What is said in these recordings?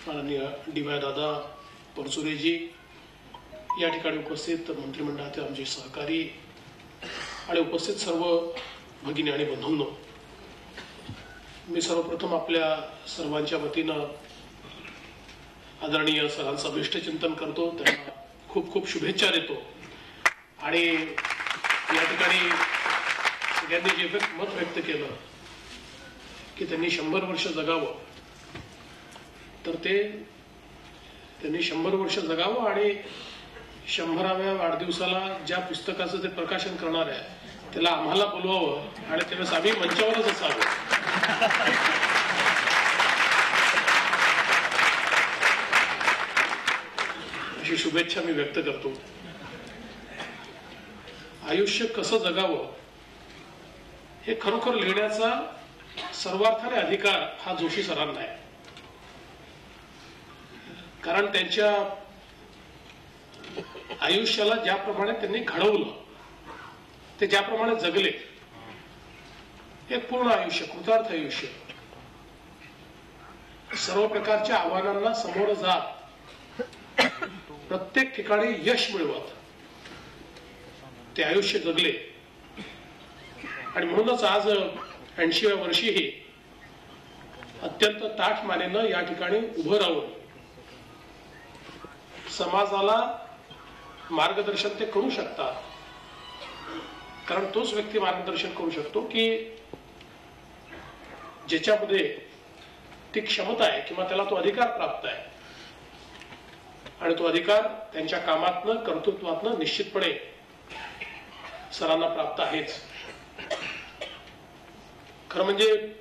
माननीय डी.वाय. दादा परचुरेजी, या ठिकाणी उपस्थित मंत्रिमंडळातील आमचे सहकारी आणि उपस्थित सर्व भगिनी आणि बंधूंनो, मी सर्वप्रथम आपल्या सर्वांच्या वतीनं आदरणीय सरांचं अभिष्ट चिंतन करतो, त्यांना खूप खूप शुभेच्छा देतो आणि या ठिकाणी सगळ्यांनी जे मत व्यक्त केलं की त्यांनी 100 वर्ष जगावं, तर त्यांनी 100 वर्ष जगावं आणि 100व्या वाढदिवसाला ज्या पुस्तकाचं ते प्रकाशन करणार आहे त्याला आम्हाला बोलवावं आणि त्यावेळेस आम्ही मंचावरच असावं. अशी शुभेच्छा मी व्यक्त करतो. आयुष्य कसं जगावं हे खरोखर लिहिण्याचा सर्वार्थाने अधिकार हा जोशी सरांना आहे. कारण त्यांच्या आयुष्याला ज्याप्रमाणे त्यांनी घडवलं, ते ज्याप्रमाणे जगले, एक पूर्ण आयुष्य, कृतार्थ आयुष्य, सर्व प्रकारच्या आव्हानांना समोर जात प्रत्येक ठिकाणी यश मिळवत ते आयुष्य जगले. आणि म्हणूनच आज 80व्या वर्षीही अत्यंत ताठ मानेनं या ठिकाणी उभं राहून समाजाला मार्गदर्शन ते करू शकतात. कारण तोच व्यक्ती मार्गदर्शन करू शकतो की ज्याच्यामध्ये ती क्षमता आहे किंवा त्याला तो अधिकार प्राप्त आहे, आणि तो अधिकार त्यांच्या कामातनं, कर्तृत्वातनं निश्चितपणे सरांना प्राप्त आहेच. खरं म्हणजे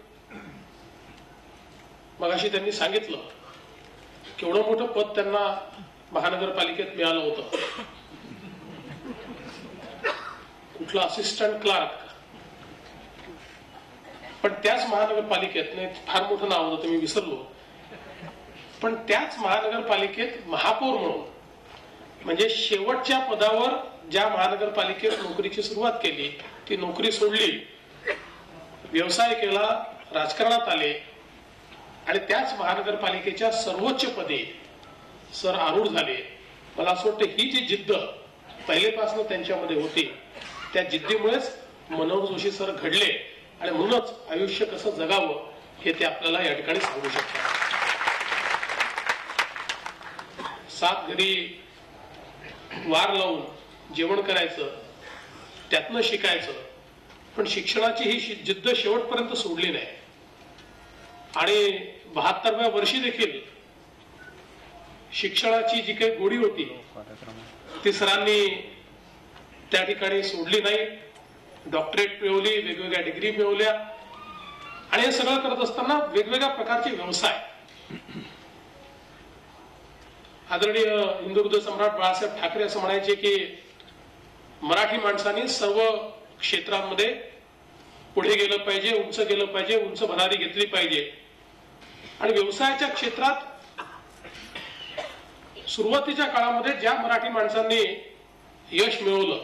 मगाशी त्यांनी सांगितलं केवढं मोठं पद त्यांना महानगरपालिकेत मिळालं होतं. कुठला असिस्टंट क्लार्क, पण त्याच महानगरपालिकेत, नाही फार मोठं नाव होतं मी विसरलो, पण त्याच महानगरपालिकेत महापौर म्हणून, म्हणजे शेवटच्या पदावर ज्या महानगरपालिकेत नोकरीची सुरुवात केली, ती नोकरी सोडली, व्यवसाय केला, राजकारणात आले आणि त्याच महानगरपालिकेच्या सर्वोच्च पदी सर आरूढ झाले. मला असं वाटतं ही जी जिद्द पहिलेपासून त्यांच्यामध्ये होती, त्या जिद्दीमुळेच मनोहर जोशी सर घडले आणि म्हणूनच आयुष्य कसं जगावं हे ते आपल्याला या ठिकाणी सांगू शकतात. 7 घरी वार लावून जेवण करायचं, त्यातनं शिकायचं, पण शिक्षणाची ही जिद्द शेवटपर्यंत सोडली नाही. आणि 72व्या वर्षी देखील शिक्षणाची जी काही गोडी होती ती सरांनी त्या ठिकाणी सोडली नाही. डॉक्टरेट मिळवली, वेगवेगळ्या डिग्री मिळवल्या, आणि हे सगळं करत असताना वेगवेगळ्या प्रकारचे व्यवसाय. आदरणीय हिंदुहृदय सम्राट बाळासाहेब ठाकरे असं म्हणायचे की मराठी माणसांनी सर्व क्षेत्रांमध्ये पुढे गेलं पाहिजे, उंच गेलं पाहिजे, उंच भरारी घेतली पाहिजे. आणि व्यवसायाच्या क्षेत्रात सुरुवातीच्या काळामध्ये ज्या मराठी माणसांनी यश मिळवलं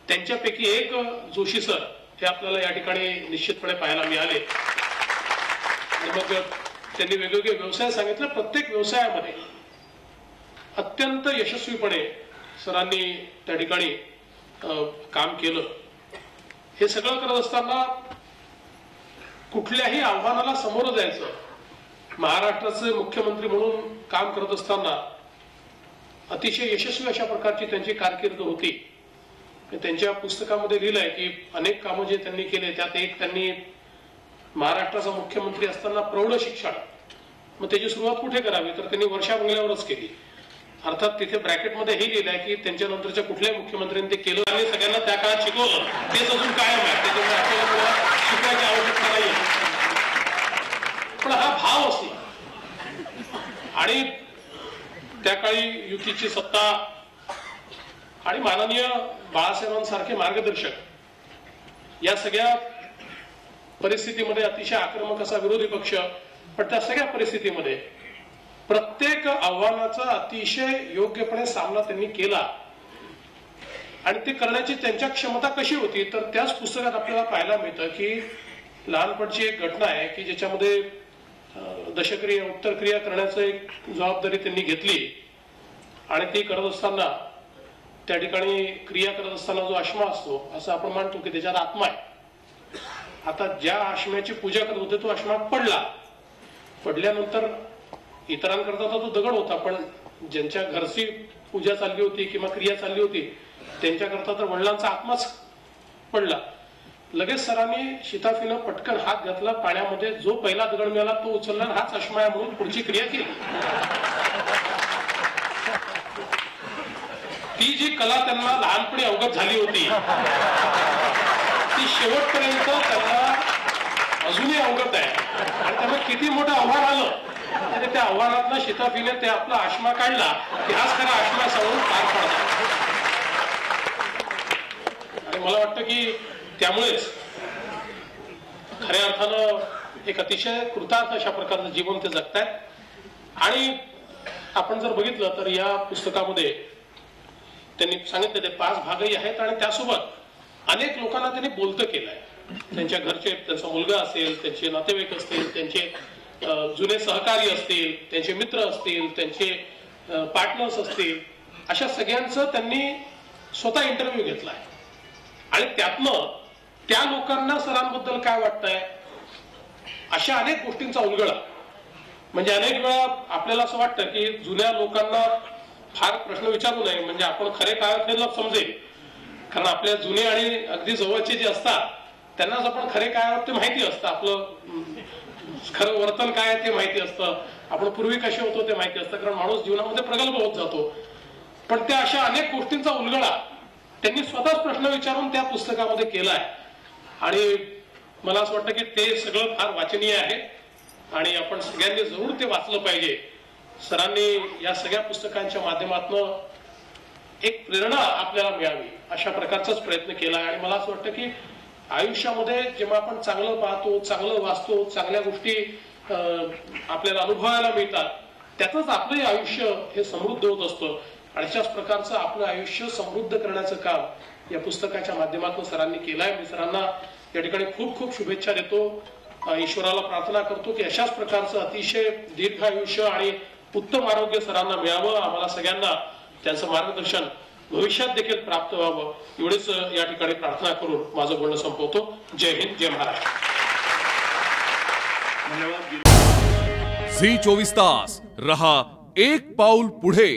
त्यांच्यापैकी एक जोशी सर हे आपल्याला या ठिकाणी निश्चितपणे पाहायला मिळाले. आणि मग त्यांनी वेगवेगळे व्यवसाय सांगितले. प्रत्येक व्यवसायामध्ये अत्यंत यशस्वीपणे सरांनी त्या ठिकाणी काम केलं. हे सगळं करत असताना कुठल्याही आव्हानाला समोर जायचं. महाराष्ट्राचे मुख्यमंत्री म्हणून काम करत असताना अतिशय यशस्वी अशा प्रकारची त्यांची कारकीर्द होती. त्यांच्या पुस्तकामध्ये लिहिलंय की अनेक कामं जे त्यांनी केले, त्यात एक त्यांनी महाराष्ट्राचा मुख्यमंत्री असताना प्रौढ शिक्षण, मग त्याची सुरुवात कुठे करावी, तर त्यांनी वर्षा बंगल्यावरच केली. अर्थात तिथे ब्रॅकेटमध्ये हे लिहिलंय की त्यांच्या नंतरच्या कुठल्याही मुख्यमंत्र्यांनी ते केलं आणि सगळ्यांना त्या काळात शिकवलं, तेच अजून कायम आहे. त्याच्यामुळे आपल्याला शिकवायची आवश्यकता नाही. पण हा भाव असला आणि त्या काळी युतीची सत्ता आणि माननीय बाळासाहेबांसारखे मार्गदर्शक या सगळ्या परिस्थितीमध्ये अतिशय आक्रमक असा विरोधी पक्ष, पण त्या सगळ्या परिस्थितीमध्ये प्रत्येक आव्हानाचा अतिशय योग्यपणे सामना त्यांनी केला. आणि ते करण्याची त्यांच्या क्षमता कशी होती, तर त्याच पुस्तकात आपल्याला पाहायला मिळतं की लहानपणची एक घटना आहे की ज्याच्यामध्ये दशक्रिया उत्तरक्रिया करण्याचं एक जबाबदारी त्यांनी घेतली आणि ती करत असताना त्या ठिकाणी क्रिया करत असताना जो आश्मा असतो असं आपण मानतो की त्याच्यात आत्मा आहे. आता ज्या आश्म्याची पूजा करत होते तो आश्मा पडल्यानंतर इतरांकरता तो दगड होता, पण ज्यांच्या घरची पूजा चालली होती किंवा क्रिया चालली होती त्यांच्याकरता तर वडिलांचा आत्माच पडला. लगेच सरांनी शिताफीनं पटकन हात घातला पाण्यामध्ये, जो पहिला दगड मिळाला तो उचलला, हाच आश्मा आहे म्हणून पुढची क्रिया केली. ती जी कला त्यांना लहानपणी अवगत झाली होती ती शेवटपर्यंत त्यांना अजूनही अवगत आहे. आणि त्यामुळे किती मोठं आव्हान आलं तरी त्या आव्हानातनं शिताफीने ते आपला आश्मा काढला की हाच खरा आश्मा समोरून पार पडला. आणि मला वाटतं की त्यामुळेच खऱ्या अर्थानं एक अतिशय कृतार्थ अशा प्रकारचं जीवन ते जगतायत. आणि आपण जर बघितलं तर या पुस्तकामध्ये त्यांनी सांगितलं ते 5 भागही आहेत आणि त्यासोबत अनेक लोकांना त्यांनी बोलतं केलंय. त्यांच्या घरचे, त्यांचा मुलगा असेल, त्यांचे नातेवाईक असतील, त्यांचे जुने सहकारी असतील, त्यांचे मित्र असतील, त्यांचे पार्टनर्स असतील, अशा सगळ्यांचं त्यांनी स्वतः इंटरव्ह्यू घेतलाय आणि त्यातनं त्या लोकांना सरांबद्दल काय वाटतंय अशा अनेक गोष्टींचा उलगडा. म्हणजे अनेक वेळा आपल्याला असं वाटतं की जुन्या लोकांना फार प्रश्न विचारू नये म्हणजे आपण खरे काळातले लोक समजेल, कारण आपल्या जुने आणि अगदी जवळचे जे असतात त्यांनाच आपण खरे काय ते माहिती असतं, आपलं खरं वर्तन काय आहे ते माहिती असतं, आपण पूर्वी कसे होतो ते माहिती असतं, कारण माणूस जीवनामध्ये प्रगल्भ होत जातो. पण त्या अशा अनेक गोष्टींचा उलगडा त्यांनी स्वतःच प्रश्न विचारून त्या पुस्तकामध्ये केलाय आणि मला असं वाटतं की ते सगळं फार वाचनीय आहे आणि आपण सगळ्यांनी जरूर ते वाचलं पाहिजे. सरांनी या सगळ्या पुस्तकांच्या माध्यमातून एक प्रेरणा आपल्याला मिळावी अशा प्रकारचाच प्रयत्न केला आणि मला असं वाटतं की आयुष्यामध्ये जेव्हा आपण चांगलं पाहतो, चांगलं वाचतो, चांगल्या गोष्टी आपल्याला अनुभवायला मिळतात त्यातच आपलंही आयुष्य हे समृद्ध होत असतं आणि अशाच प्रकारचं आपलं आयुष्य समृद्ध करण्याचं काम या पुस्तकाच्या माध्यमातून सरांनी केलंय. मी सरांना या ठिकाणी खूप खूप शुभेच्छा देतो. ईश्वराला प्रार्थना करतो की अशाच प्रकारचं अतिशय दीर्घ आयुष्य आणि उत्तम आरोग्य सरांना मिळावं, आम्हाला सगळ्यांना त्यांचं मार्गदर्शन भविष्यात देखील प्राप्त व्हावं एवढीच या ठिकाणी प्रार्थना करून माझं बोलणं संपवतो. जय हिंद, जय महाराष्ट्र. झी 24 तास रहा एक पाऊल पुढे.